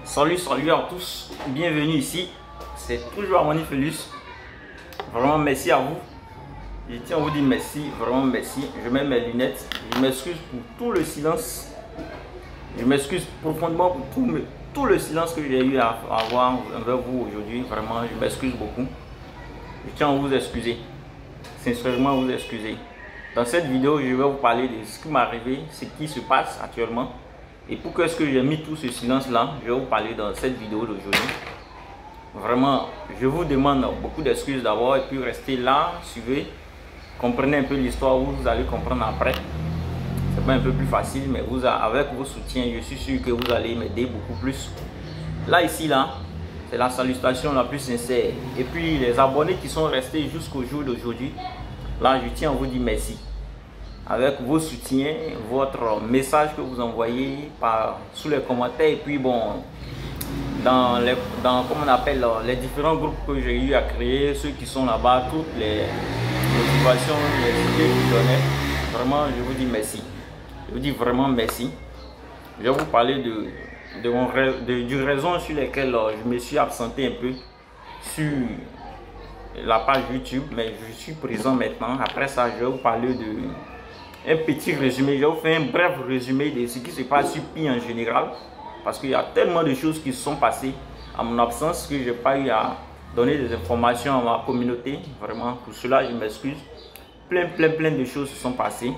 Salut à tous, bienvenue ici, c'est toujours Amonifelus. Vraiment merci à vous, je tiens à vous dire merci, vraiment merci. Je mets mes lunettes, je m'excuse pour tout le silence, je m'excuse profondément pour tout le silence que j'ai eu à avoir envers vous aujourd'hui. Vraiment je m'excuse beaucoup, je tiens à vous excuser, sincèrement vous excuser. Dans cette vidéo je vais vous parler de ce qui m'est arrivé, ce qui se passe actuellement. Et pourquoi est-ce que j'ai mis tout ce silence là, je vais vous parler dans cette vidéo d'aujourd'hui. Vraiment, je vous demande beaucoup d'excuses d'abord et puis restez là, suivez, comprenez un peu l'histoire, vous allez comprendre après. C'est pas un peu plus facile, mais avec vos soutiens, je suis sûr que vous allez m'aider beaucoup plus. Là, ici, là, c'est la salutation la plus sincère. Et puis les abonnés qui sont restés jusqu'au jour d'aujourd'hui, là, je tiens à vous dire merci. Avec vos soutiens, votre message que vous envoyez sous les commentaires et puis bon, comment on appelle les différents groupes que j'ai eu à créer, ceux qui sont là-bas, toutes les motivations, les idées que vous donnez, vraiment je vous dis merci. Je vous dis vraiment merci. Je vais vous parler du raison sur lesquelles je me suis absenté un peu sur la page YouTube, mais je suis présent maintenant. Après ça, je vais vous parler de un petit résumé, je vais vous faire un bref résumé de ce qui se passe sur Pi en général, parce qu'il y a tellement de choses qui se sont passées à mon absence que je n'ai pas eu à donner des informations à ma communauté. Vraiment, pour cela, je m'excuse. Plein de choses se sont passées.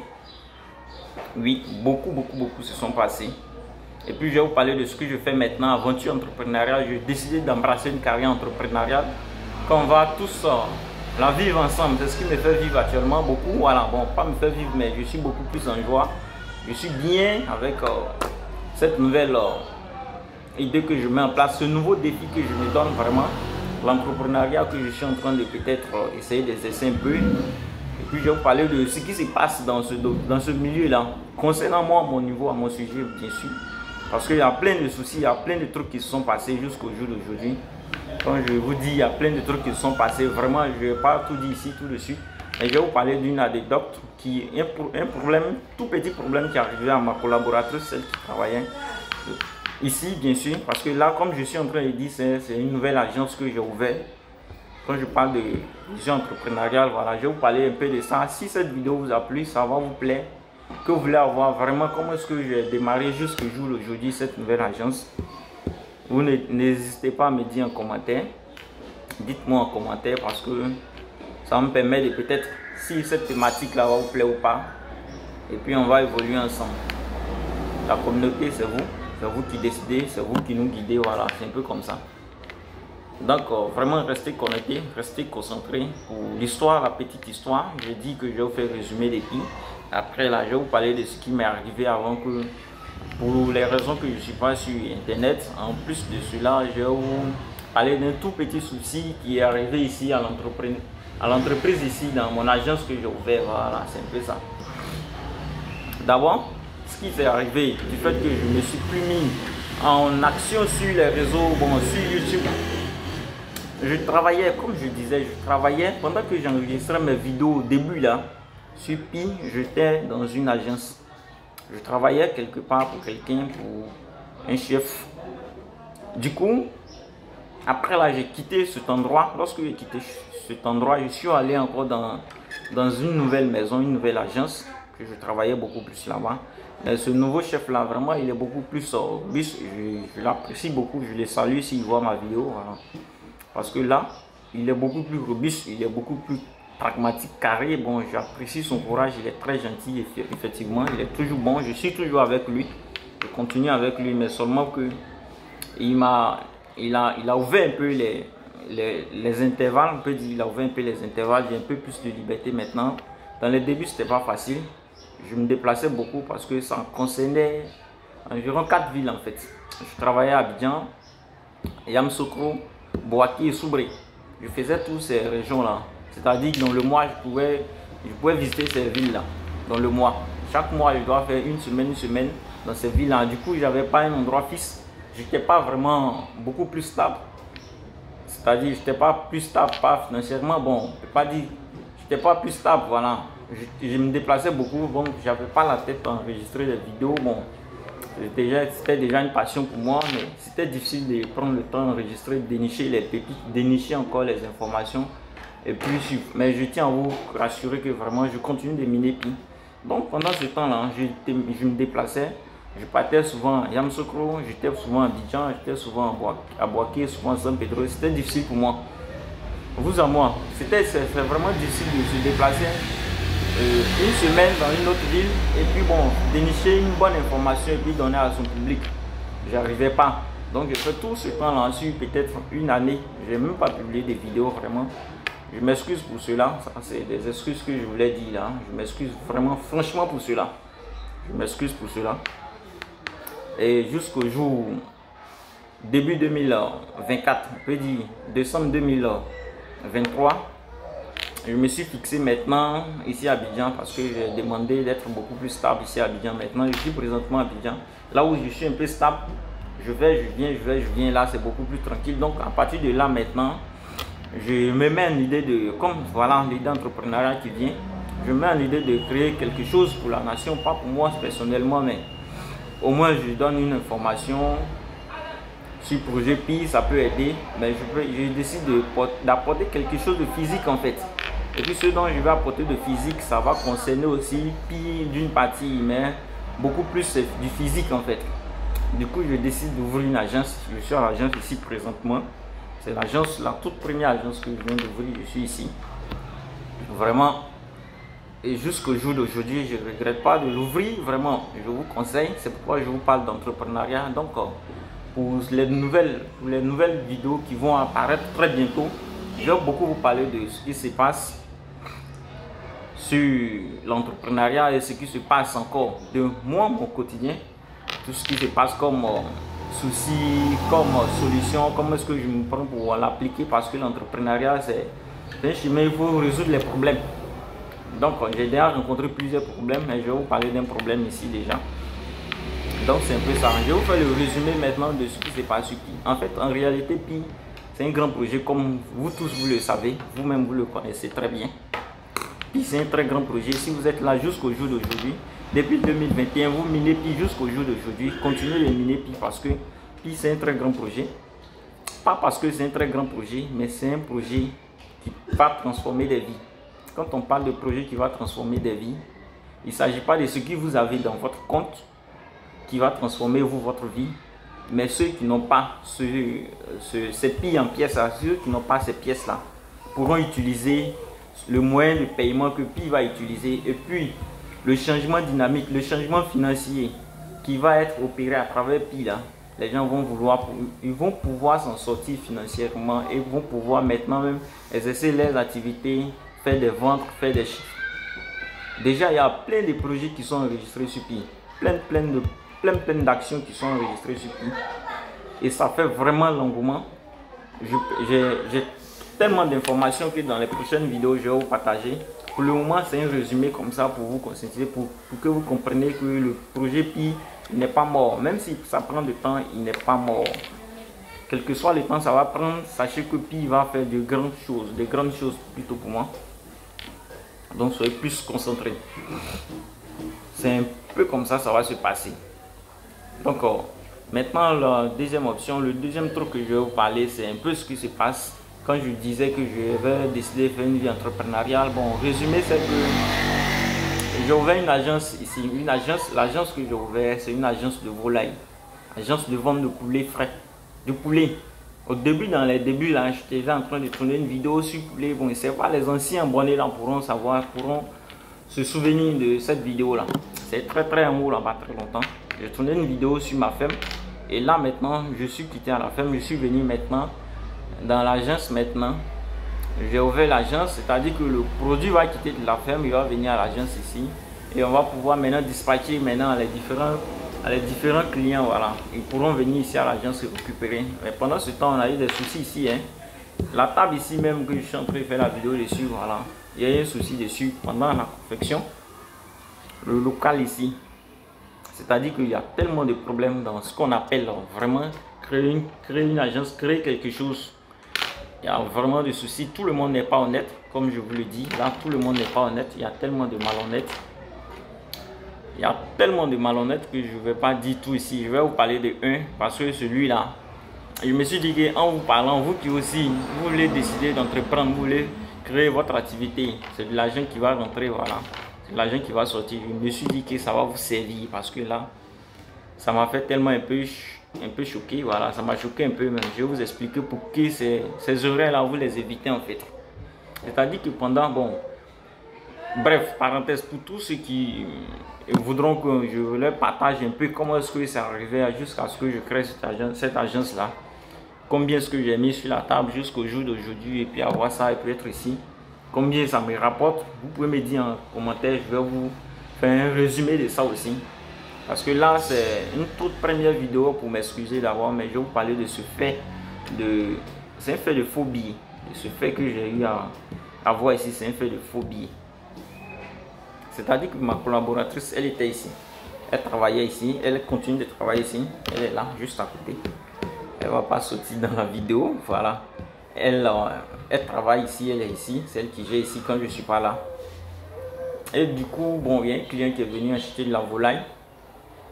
Oui, beaucoup se sont passées. Et puis, je vais vous parler de ce que je fais maintenant, aventure entrepreneuriale. J'ai décidé d'embrasser une carrière entrepreneuriale qu'on va tous la vivre ensemble. C'est ce qui me fait vivre actuellement beaucoup. Voilà, bon, pas me faire vivre, mais je suis beaucoup plus en joie. Je suis bien avec cette nouvelle idée que je mets en place, ce nouveau défi que je me donne vraiment, l'entrepreneuriat que je suis en train de peut-être essayer d'exercer un peu. Et puis je vais vous parler de ce qui se passe dans ce milieu-là, concernant moi, à mon niveau, à mon sujet, bien sûr. Parce qu'il y a plein de soucis, il y a plein de trucs qui se sont passés jusqu'au jour d'aujourd'hui. Quand je vous dis, il y a plein de trucs qui se sont passés, vraiment, je ne vais pas tout dire ici tout de suite. Mais je vais vous parler d'une anecdote qui est un problème, tout petit problème qui est arrivé à ma collaboratrice, celle qui travaillait ici, bien sûr. Parce que là, comme je suis en train de dire, c'est une nouvelle agence que j'ai ouverte. Quand je parle de vision entrepreneuriale, voilà, je vais vous parler un peu de ça. Si cette vidéo vous a plu, ça va vous plaire, que vous voulez avoir vraiment comment est-ce que j'ai démarré jusqu'au jour d'aujourd'hui cette nouvelle agence. Vous n'hésitez pas à me dire en commentaire. Dites-moi en commentaire parce que ça me permet de peut-être si cette thématique là va vous plaire ou pas. Et puis on va évoluer ensemble. La communauté c'est vous qui décidez, c'est vous qui nous guidez, voilà, c'est un peu comme ça. Donc vraiment restez connectés, restez concentrés pour l'histoire, la petite histoire. J'ai dit que je vais vous faire résumer les filles. Après là, je vais vous parler de ce qui m'est arrivé avant que, pour les raisons que je ne suis pas sur internet. En plus de cela, je vais vous parler d'un tout petit souci qui est arrivé ici à l'entreprise ici dans mon agence que j'ai ouvert. Voilà, c'est un peu ça. D'abord, ce qui s'est arrivé du fait que je ne me suis plus mis en action sur les réseaux, bon, sur YouTube. Je travaillais, comme je disais, pendant que j'enregistrais mes vidéos au début là, sur Pi, j'étais dans une agence. Je travaillais quelque part pour quelqu'un, pour un chef. Du coup, après là, j'ai quitté cet endroit. Lorsque j'ai quitté cet endroit, je suis allé encore dans une nouvelle maison, une nouvelle agence, que je travaillais beaucoup plus là-bas. Mais ce nouveau chef là, vraiment, il est beaucoup plus robuste. Je l'apprécie beaucoup, je le salue s'il voit ma vidéo. Voilà. Parce que là, il est beaucoup plus robuste, il est beaucoup plus pragmatique, carré. Bon, j'apprécie son courage, il est très gentil, effectivement, il est toujours bon. Je suis toujours avec lui, je continue avec lui, mais seulement que il a ouvert un peu les intervalles, on peut dire, il a ouvert un peu les intervalles, j'ai un peu plus de liberté maintenant. Dans les débuts, c'était pas facile. Je me déplaçais beaucoup parce que ça concernait environ 4 villes en fait. Je travaillais à Abidjan, Yamoussoukro, Bouaké et Soubré. Je faisais toutes ces régions-là. C'est-à-dire que dans le mois, je pouvais visiter ces villes-là. Dans le mois. Chaque mois, je dois faire une semaine dans ces villes-là. Du coup, je n'avais pas un endroit fixe. Je n'étais pas vraiment beaucoup plus stable. C'est-à-dire, je n'étais pas plus stable, pas financièrement. Bon, je ne peux pas dire. Je n'étais pas plus stable, voilà. Je me déplaçais beaucoup. Bon, je n'avais pas la tête à enregistrer des vidéos. Bon, C'était déjà une passion pour moi, mais c'était difficile de prendre le temps d'enregistrer, de dénicher les pépites, dénicher encore les informations et puis suivre. Mais je tiens à vous rassurer que vraiment je continue de miner Pi. Donc pendant ce temps-là, je me déplaçais, je partais souvent à Yamoussoukro, j'étais souvent à Abidjan, j'étais souvent à Boaké, souvent à San Pedro. C'était difficile pour moi. Vous à moi, c'est vraiment difficile de se déplacer une semaine dans une autre ville et puis bon, dénicher une bonne information et puis donner à son public. J'arrivais pas. Donc j'ai fait tout ce temps-là sur peut-être une année. J'ai même pas publié des vidéos vraiment. Je m'excuse pour cela. C'est des excuses que je voulais dire là. Je m'excuse vraiment franchement pour cela. Je m'excuse pour cela. Et jusqu'au jour début 2024, on peut dire décembre 2023, je me suis fixé maintenant ici à Abidjan parce que j'ai demandé d'être beaucoup plus stable ici à Abidjan. Maintenant, je suis présentement à Abidjan. Là où je suis un peu stable, je viens. Là, c'est beaucoup plus tranquille. Donc, à partir de là maintenant, je me mets en idée de, comme voilà l'idée d'entrepreneuriat qui vient, je me mets en idée de créer quelque chose pour la nation, pas pour moi personnellement, mais au moins je donne une information sur le projet Pi, ça peut aider, mais je décide d'apporter quelque chose de physique en fait. Et puis ce dont je vais apporter de physique, ça va concerner aussi Pi d'une partie, mais beaucoup plus du physique en fait. Du coup, je décide d'ouvrir une agence. Je suis à l'agence ici présentement. C'est l'agence, la toute première agence que je viens d'ouvrir. Je suis ici. Vraiment. Et jusqu'au jour d'aujourd'hui, je ne regrette pas de l'ouvrir. Vraiment, je vous conseille. C'est pourquoi je vous parle d'entrepreneuriat. Donc, pour les nouvelles vidéos qui vont apparaître très bientôt, je vais beaucoup vous parler de ce qui se passe sur l'entrepreneuriat et ce qui se passe encore de moi, mon quotidien. Tout ce qui se passe comme soucis, comme solution, comment est-ce que je me prends pour l'appliquer, parce que l'entrepreneuriat c'est un chemin, il faut résoudre les problèmes. Donc j'ai déjà rencontré plusieurs problèmes, mais je vais vous parler d'un problème ici déjà. Donc c'est un peu ça. Je vais vous faire le résumé maintenant de ce qui se passe sur Pi. En fait, en réalité, Pi, c'est un grand projet comme vous tous vous le savez, vous-même vous le connaissez très bien. Pi, c'est un très grand projet. Si vous êtes là jusqu'au jour d'aujourd'hui, depuis 2021, vous minez Pi jusqu'au jour d'aujourd'hui. Continuez de miner Pi parce que Pi, c'est un très grand projet. Pas parce que c'est un très grand projet, mais c'est un projet qui va transformer des vies. Quand on parle de projet qui va transformer des vies, il ne s'agit pas de ce que vous avez dans votre compte qui va transformer votre vie, mais ceux qui n'ont pas ces Pi en pièces, ceux qui n'ont pas ces pièces-là, pourront utiliser le moyen de paiement que Pi va utiliser et puis le changement dynamique, le changement financier qui va être opéré à travers Pi là, les gens ils vont pouvoir s'en sortir financièrement et vont pouvoir maintenant même exercer leurs activités, faire des ventes, faire des chiffres. Déjà, il y a plein de projets qui sont enregistrés sur Pi, plein d'actions qui sont enregistrées sur Pi et ça fait vraiment l'engouement. J'ai tellement d'informations que dans les prochaines vidéos, je vais vous partager. Pour le moment, c'est un résumé comme ça pour vous conscientiser, pour que vous compreniez que le projet Pi n'est pas mort. Même si ça prend du temps, il n'est pas mort. Quel que soit le temps, ça va prendre. Sachez que Pi va faire de grandes choses plutôt pour moi. Donc, soyez plus concentrés. C'est un peu comme ça, ça va se passer. Donc, maintenant, la deuxième option, le deuxième truc que je vais vous parler, c'est un peu ce qui se passe. Quand je disais que je vais décider de faire une vie entrepreneuriale, bon, résumé, c'est que j'ai ouvert une agence ici. L'agence que j'ai ouverte, c'est une agence de volaille. Agence de vente de poulet frais. De poulet. Au début, dans les débuts, là, j'étais en train de tourner une vidéo sur poulet. Bon, c'est pas les anciens abonnés là pourront se souvenir de cette vidéo-là. C'est très en haut là-bas, très longtemps. J'ai tourné une vidéo sur ma ferme. Et là, maintenant, je suis quitté à la ferme. Je suis venu maintenant dans l'agence maintenant. J'ai ouvert l'agence, c'est-à-dire que le produit va quitter de la ferme, il va venir à l'agence ici. Et on va pouvoir maintenant dispatcher maintenant les différents clients, voilà. Ils pourront venir ici à l'agence et récupérer. Mais pendant ce temps, on a eu des soucis ici. Hein. La table ici même que je suis en train de faire la vidéo dessus, voilà. Il y a eu un souci dessus pendant la confection. Le local ici. C'est-à-dire qu'il y a tellement de problèmes dans ce qu'on appelle vraiment créer une agence, créer quelque chose. Il y a vraiment des soucis. Tout le monde n'est pas honnête, comme je vous le dis. Là, tout le monde n'est pas honnête. Il y a tellement de malhonnêtes. Il y a tellement de malhonnêtes que je ne vais pas dire tout ici. Je vais vous parler de un parce que celui-là, je me suis dit qu'en vous parlant, vous qui aussi, vous voulez décider d'entreprendre, vous voulez créer votre activité, c'est de l'argent qui va rentrer, voilà. C'est de l'argent qui va sortir. Je me suis dit que ça va vous servir parce que là, ça m'a fait tellement un peu choqué, voilà. Ça m'a choqué un peu même. Je vais vous expliquer pour que ces horaires-là, vous les évitez en fait. C'est-à-dire que pendant, bon, bref, parenthèse, pour tous ceux qui voudront que je leur partage un peu comment est-ce que c'est arrivé jusqu'à ce que je crée cette agence-là. Combien est-ce que j'ai mis sur la table jusqu'au jour d'aujourd'hui et puis avoir ça et puis être ici. Combien ça me rapporte, vous pouvez me dire en commentaire, je vais vous faire un résumé de ça aussi. Parce que là, c'est une toute première vidéo pour m'excuser d'abord, mais je vais vous parler de ce fait c'est un fait de faux billets. De ce fait que j'ai eu à voir ici, c'est un fait de faux billets. C'est-à-dire que ma collaboratrice, elle était ici. Elle travaillait ici, elle continue de travailler ici. Elle est là, juste à côté. Elle ne va pas sortir dans la vidéo, voilà. Elle travaille ici, elle est ici. C'est elle qui gère ici quand je ne suis pas là. Et du coup, bon, il y a un client qui est venu acheter de la volaille.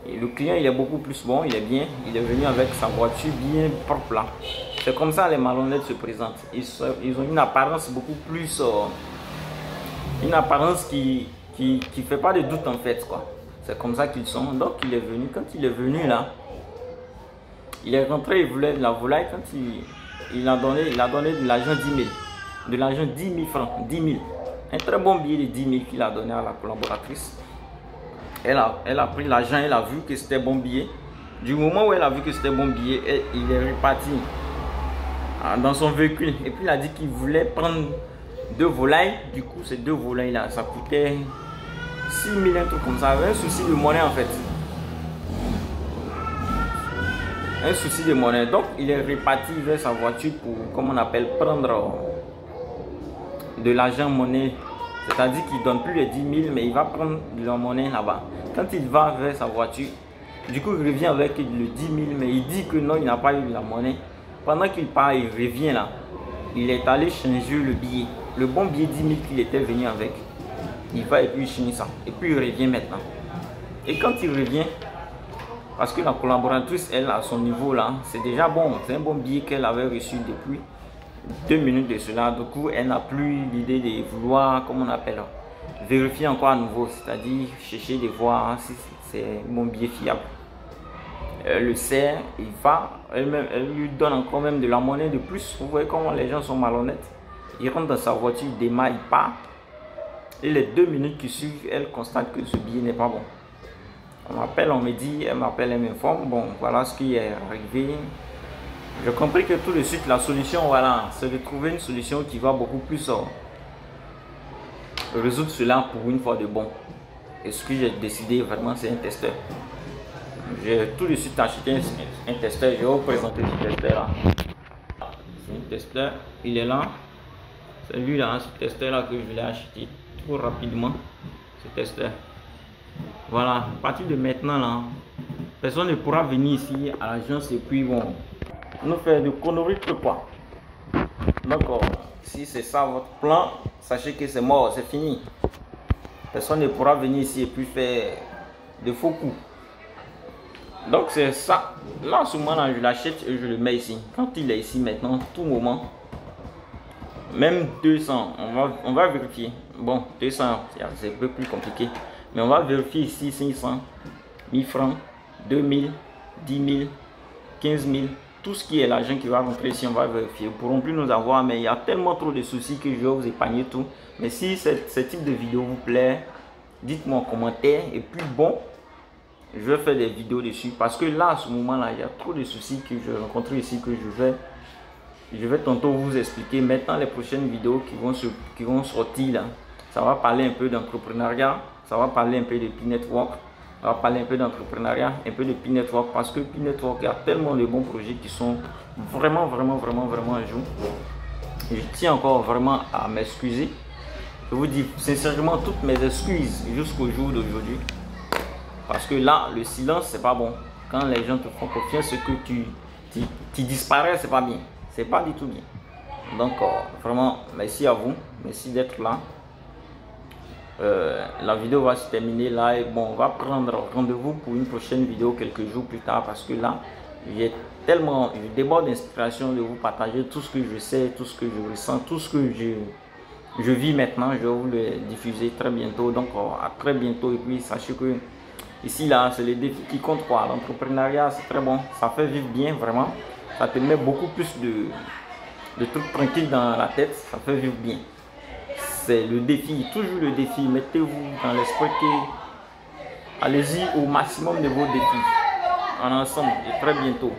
Et le client, il est beaucoup plus bon, il est bien. Il est venu avec sa voiture bien propre là. C'est comme ça les malhonnêtes se présentent. Ils ont une apparence beaucoup plus... une apparence qui fait pas de doute en fait, quoi. C'est comme ça qu'ils sont. Donc il est venu. Quand il est venu là, il est rentré, il voulait de la volaille. Quand il a donné de l'argent 10 000. De l'argent 10 000 francs. 10 000. Un très bon billet de 10 000 qu'il a donné à la collaboratrice. Elle a pris l'argent, elle a vu que c'était bon billet. Du moment où elle a vu que c'était bon billet, il est reparti dans son véhicule. Et puis il a dit qu'il voulait prendre 2 volailles. Du coup, ces 2 volailles là, ça coûtait 6 000, un truc comme ça. Un souci de monnaie en fait. Un souci de monnaie. Donc il est reparti vers sa voiture pour, comme on appelle, prendre de l'argent monnaie. C'est-à-dire qu'il ne donne plus les 10 000, mais il va prendre de la monnaie là-bas. Quand il va vers sa voiture, du coup il revient avec le 10 000, mais il dit que non, il n'a pas eu de la monnaie. Pendant qu'il part, il revient là. Il est allé changer le billet. Le bon billet 10 000 qu'il était venu avec. Il va et puis il change ça. Et puis il revient maintenant. Et quand il revient, parce que la collaboratrice, elle, à son niveau là, c'est déjà bon. C'est un bon billet qu'elle avait reçu depuis 2 minutes de cela. Du coup, elle n'a plus l'idée de vouloir, comme on appelle, vérifier encore à nouveau. C'est-à-dire chercher de voir si c'est mon billet fiable. Elle le sert, il va, elle lui donne encore même de la monnaie de plus. Vous voyez comment les gens sont malhonnêtes. Il rentre dans sa voiture, il démarre, il part. Et les 2 minutes qui suivent, elle constate que ce billet n'est pas bon. On m'appelle, on me dit, elle m'appelle, elle m'informe. Bon, voilà ce qui est arrivé. J'ai compris que tout de suite, la solution, voilà, c'est de trouver une solution qui va beaucoup plus résoudre cela pour une fois de bon. Et ce que j'ai décidé vraiment, c'est un testeur. J'ai tout de suite acheté un testeur. Je vais vous présenter ce testeur là. C'est un testeur, il est là. C'est lui là, ce testeur là que je l'ai acheté trop rapidement. Ce testeur. Voilà, à partir de maintenant là, personne ne pourra venir ici à l'agence et puis bon, nous faire de conneries quoi. Donc si c'est ça votre plan, sachez que c'est mort, c'est fini. Personne ne pourra venir ici et puis faire de faux coups. Donc c'est ça. Là en ce moment là, je l'achète et je le mets ici. Quand il est ici maintenant, tout moment, même 200, on va vérifier. Bon, 200, c'est un peu plus compliqué. Mais on va vérifier ici 500, 1000 francs, 2000, 10 000, 15 000. Tout ce qui est l'argent qui va rentrer ici, on va vérifier. Ils ne pourront plus nous avoir, mais il y a tellement trop de soucis que je vais vous épargner tout. Mais si ce type de vidéo vous plaît, dites-moi en commentaire. Et puis bon, je vais faire des vidéos dessus. Parce que là, à ce moment-là, il y a trop de soucis que je rencontre ici que je vais tantôt vous expliquer. Maintenant, les prochaines vidéos qui vont sortir là, ça va parler un peu d'entrepreneuriat. Ça va parler un peu de P-Network. On va parler un peu d'entrepreneuriat, un peu de P-Network. Parce que P-Network, il y a tellement de bons projets qui sont vraiment à jour. Je tiens encore vraiment à m'excuser. Je vous dis sincèrement toutes mes excuses jusqu'au jour d'aujourd'hui. Parce que là, le silence, c'est pas bon. Quand les gens te font confiance, ce que tu disparais, c'est pas bien. C'est pas du tout bien. Donc, vraiment, merci à vous. Merci d'être là. La vidéo va se terminer là et bon, on va prendre rendez-vous pour une prochaine vidéo quelques jours plus tard parce que là, je déborde d'inspiration de vous partager tout ce que je sais, tout ce que je ressens, tout ce que je vis maintenant. Je vais vous le diffuser très bientôt. Donc, à très bientôt. Et puis, sachez que ici, là, c'est les défis qui comptent quoi. L'entrepreneuriat, c'est très bon. Ça fait vivre bien, vraiment. Ça te met beaucoup plus de trucs tranquilles dans la tête. Ça fait vivre bien. C'est le défi, toujours le défi. Mettez-vous dans l'esprit que allez-y au maximum de vos défis. En ensemble et très bientôt.